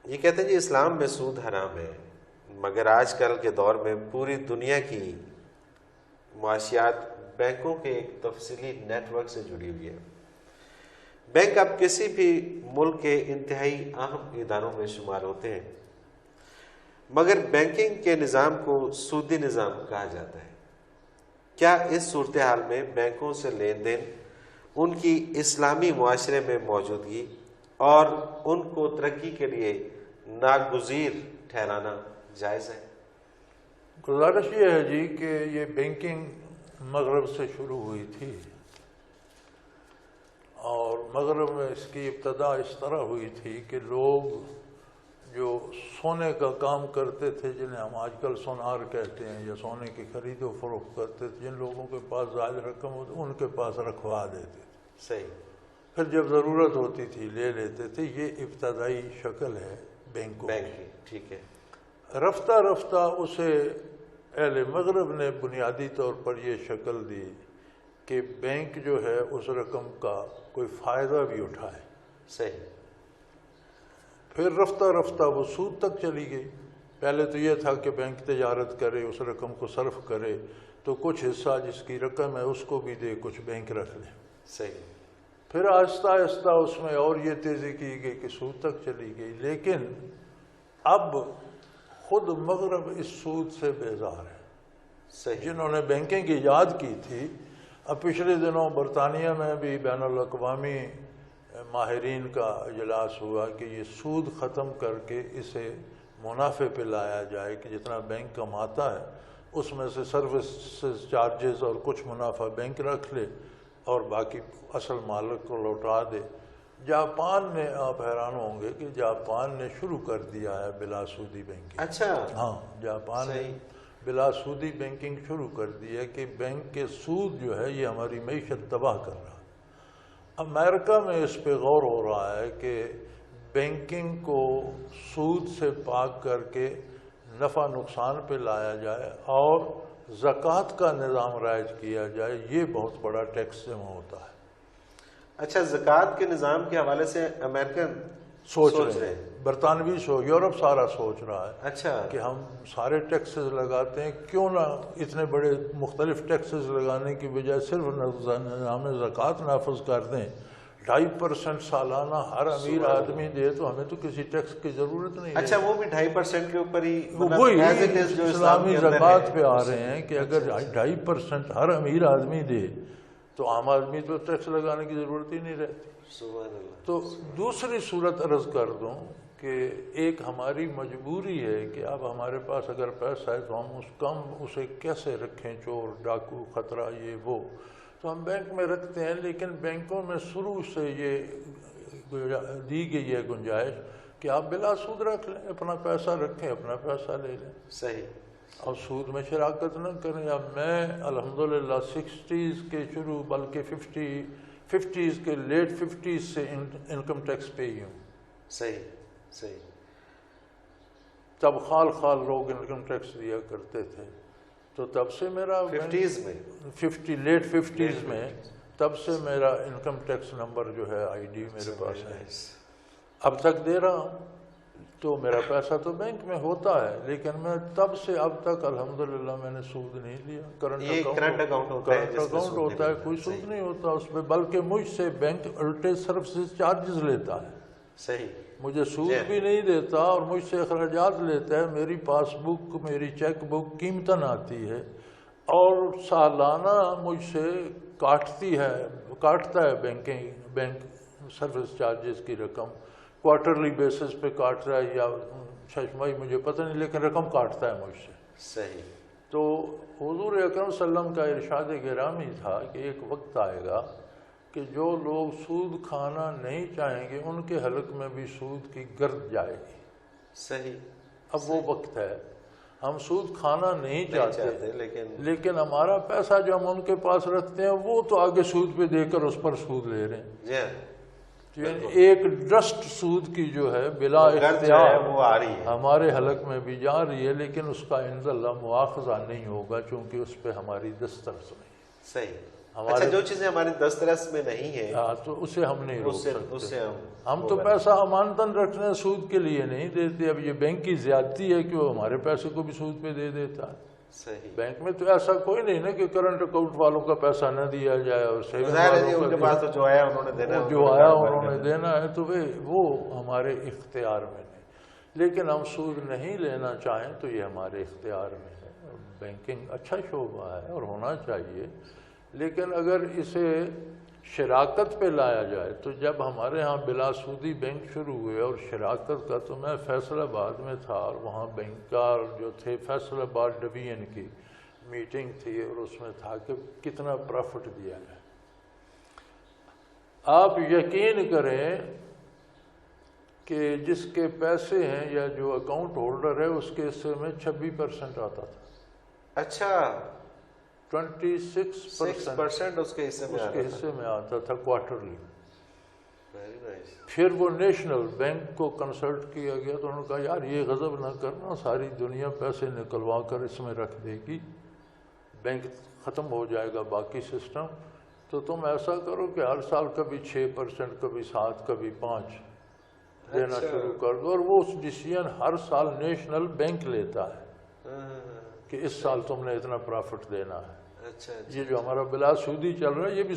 یہ کہتے ہیں جی اسلام میں سود حرام ہے، مگر آج کل کے دور میں پوری دنیا کی معاشیات بینکوں کے ایک تفصیلی نیٹ ورک سے جڑی ہوئی ہے۔ بینک اب کسی بھی ملک کے انتہائی اہم اداروں میں شمار ہوتے ہیں، مگر بینکنگ کے نظام کو سودی نظام کہا جاتا ہے۔ کیا اس صورتحال میں بینکوں سے لین دین، ان کی اسلامی معاشرے میں موجودگی اور ان کو ترقی کے لیے ناگزیر ٹھہرانا جائز ہے؟ گزارش یہ ہے جی کہ یہ بینکنگ مغرب سے شروع ہوئی تھی، اور مغرب میں اس کی ابتدا اس طرح ہوئی تھی کہ لوگ جو سونے کا کام کرتے تھے، جنہیں ہم آج کل سونار کہتے ہیں، یا سونے کی خرید و فروخت کرتے تھے، جن لوگوں کے پاس زائد رقم ہوتی ان کے پاس رکھوا دیتے تھے، صحیح، پھر جب ضرورت ہوتی تھی لے لیتے تھے۔ یہ ابتدائی شکل ہے بینکوں کی۔ ٹھیک ہے۔ رفتہ رفتہ اسے اہل مغرب نے بنیادی طور پر یہ شکل دی کہ بینک جو ہے اس رقم کا کوئی فائدہ بھی اٹھائے۔ صحیح۔ پھر رفتہ رفتہ وہ سود تک چلی گئی۔ پہلے تو یہ تھا کہ بینک تجارت کرے، اس رقم کو صرف کرے، تو کچھ حصہ جس کی رقم ہے اس کو بھی دے، کچھ بینک رکھ لے۔ صحیح۔ پھر آہستہ آہستہ اس میں اور یہ تیزی کی گئی کہ سود تک چلی گئی، لیکن اب خود مغرب اس سود سے بیزار ہے۔ صحیح۔ جنہوں نے بینکنگ کی ایجاد کی تھی، اب پچھلے دنوں برطانیہ میں بھی بین الاقوامی ماہرین کا اجلاس ہوا کہ یہ سود ختم کر کے اسے منافع پہ لایا جائے، کہ جتنا بینک کماتا ہے اس میں سے سروسز چارجز اور کچھ منافع بینک رکھ لے اور باقی اصل مالک کو لوٹا دے۔ جاپان نے، آپ حیران ہوں گے کہ جاپان نے شروع کر دیا ہے بلا سودی بینکنگ۔ اچھا، ہاں، جاپان نے بلا سودی بینکنگ شروع کر دی ہے کہ بینک کے سود جو ہے یہ ہماری معیشت تباہ کر رہا ہے۔ امریکہ میں اس پہ غور ہو رہا ہے کہ بینکنگ کو سود سے پاک کر کے نفع نقصان پہ لایا جائے اور زکوٰۃ کا نظام رائج کیا جائے۔ یہ بہت بڑا ٹیکس جمع ہوتا ہے۔ اچھا، زکوٰۃ کے نظام کے حوالے سے امریکن سوچ رہے ہیں، برطانوی یورپ سارا سوچ رہا ہے اچھا کہ ہم سارے ٹیکسز لگاتے ہیں، کیوں نہ اتنے بڑے مختلف ٹیکسز لگانے کی بجائے صرف نظام زکوٰۃ نافذ کر دیں۔ 2.5% سالانہ ہر امیر آدمی دے تو ہمیں تو کسی ٹیکس کی ضرورت نہیں ہے۔ اچھا، وہ بھی 2.5% کے اوپر ہی وہی اسلامی زکوٰۃ پہ آ رہے ہیں کہ اگر 2.5% ہر امیر آدمی دے تو عام آدمی تو ٹیکس لگانے کی ضرورت ہی نہیں رہتی۔ سبحان اللہ۔ تو دوسری صورت عرض کر دوں کہ ایک ہماری مجبوری ہے کہ اب ہمارے پاس اگر پیسہ ہے تو ہم اسے کیسے رکھیں، چور ڈاکو خطرہ یہ وہ، تو ہم بینک میں رکھتے ہیں، لیکن بینکوں میں شروع سے یہ دی گئی ہے گنجائش کہ آپ بلا سود رکھ لیں، اپنا پیسہ رکھیں، اپنا پیسہ لے لیں، صحیح، اور سود میں شراکت نہ کریں۔ اب میں الحمدللہ 60s کے شروع بلکہ 50s کے لیٹ 50s سے انکم ٹیکس پے ہی ہوں۔ صحیح صحیح۔ تب خال لوگ انکم ٹیکس دیا کرتے تھے، تو تب سے میرا 50s میں لیٹ 50s میں تب سے میرا انکم ٹیکس نمبر جو ہے آئی ڈی میرے پاس ہے، اب تک دے رہا ہوں۔ تو میرا پیسہ تو بینک میں ہوتا ہے، لیکن میں تب سے اب تک الحمدللہ میں نے سود نہیں لیا۔ کرنٹ اکاؤنٹ ہوتا ہے، کوئی سود نہیں ہوتا اس پہ، بلکہ مجھ سے بینک الٹے سروسز چارجز لیتا ہے۔ صحیح، مجھے سود بھی نہیں دیتا اور مجھ سے اخراجات لیتا ہے۔ میری پاس بک، میری چیک بک قیمتاً آتی ہے اور سالانہ مجھ سے کاٹتا ہے بینک سروس چارجز کی رقم، کوارٹرلی بیسس پہ کاٹ رہا ہے یا ششماہی مجھے پتہ نہیں، لیکن رقم کاٹتا ہے مجھ سے۔ صحیح۔ تو حضور اکرم صلی اللہ علیہ وسلم کا ارشاد گرامی تھا کہ ایک وقت آئے گا کہ جو لوگ سود کھانا نہیں چاہیں گے ان کے حلق میں بھی سود کی گرد جائے گی۔ صحیح۔ اب وہ وقت ہے، ہم سود کھانا نہیں چاہتے، لیکن ہمارا پیسہ جو ہم ان کے پاس رکھتے ہیں وہ تو آگے سود پہ دے کر اس پر سود لے رہے ہیں۔ ایک ڈسٹ سود کی جو ہے بلا اختیار وہ آ رہی ہے، ہمارے حلق میں بھی جا رہی ہے، لیکن اس کا عند اللہ مواخذہ نہیں ہوگا چونکہ اس پہ ہماری دسترس نہیں۔ صحیح۔ اچھا جو چیزیں ہماری دسترس میں نہیں ہیں ہاں تو اسے ہم نہیں روک اس سکتے. سے ہم تو پیسہ امانتاً رکھنے ہیں، سود کے لیے نہیں دیتے. اب یہ بینک کی زیادتی ہے کہ وہ ہمارے پیسے کو بھی سود پہ دے دیتا ہے. صحیح. بینک میں تو ایسا کوئی نہیں نا کہ کرنٹ اکاؤنٹ والوں کا پیسہ نہ دیا جائے اور سیونگ ظاہر ہے والوں ان کا کے پاس تو جو آیا انہوں نے دینا ہے، جو آیا انہوں نے دینا ہے، تو وہ ہمارے اختیار میں نہیں. لیکن ہم سود نہیں لینا چاہیں تو یہ ہمارے اختیار میں ہے. بینکنگ اچھا شعبہ ہے اور ہونا چاہیے، لیکن اگر اسے شراکت پہ لایا جائے تو جب ہمارے ہاں بلا سودی بینک شروع ہوئے اور شراکت کا، تو میں فیصل آباد میں تھا اور وہاں بینکار جو تھے فیصل آباد ڈویژن کی میٹنگ تھی اور اس میں تھا کہ کتنا پروفٹ دیا ہے. آپ یقین کریں کہ جس کے پیسے ہیں یا جو اکاؤنٹ ہولڈر ہے اس کے حصے میں 26% آتا تھا. اچھا 26% اس کے حصے میں آتا تھا کوارٹرلی. Very nice. پھر وہ نیشنل بینک کو کنسلٹ کیا گیا تو انہوں نے کہا یار یہ غضب نہ کرنا، ساری دنیا پیسے نکلوا کر اس میں رکھ دے گی، بینک ختم ہو جائے گا باقی سسٹم، تو تم ایسا کرو کہ ہر سال کبھی 6%، کبھی 7، کبھی 5 دینا شروع کر دو. اور وہ ڈیسیژن ہر سال نیشنل بینک لیتا ہے کہ اس سال تم نے اتنا پرافٹ دینا ہے. اچھا یہ جو ہمارا بلا سودی چل رہا ہے یہ بھی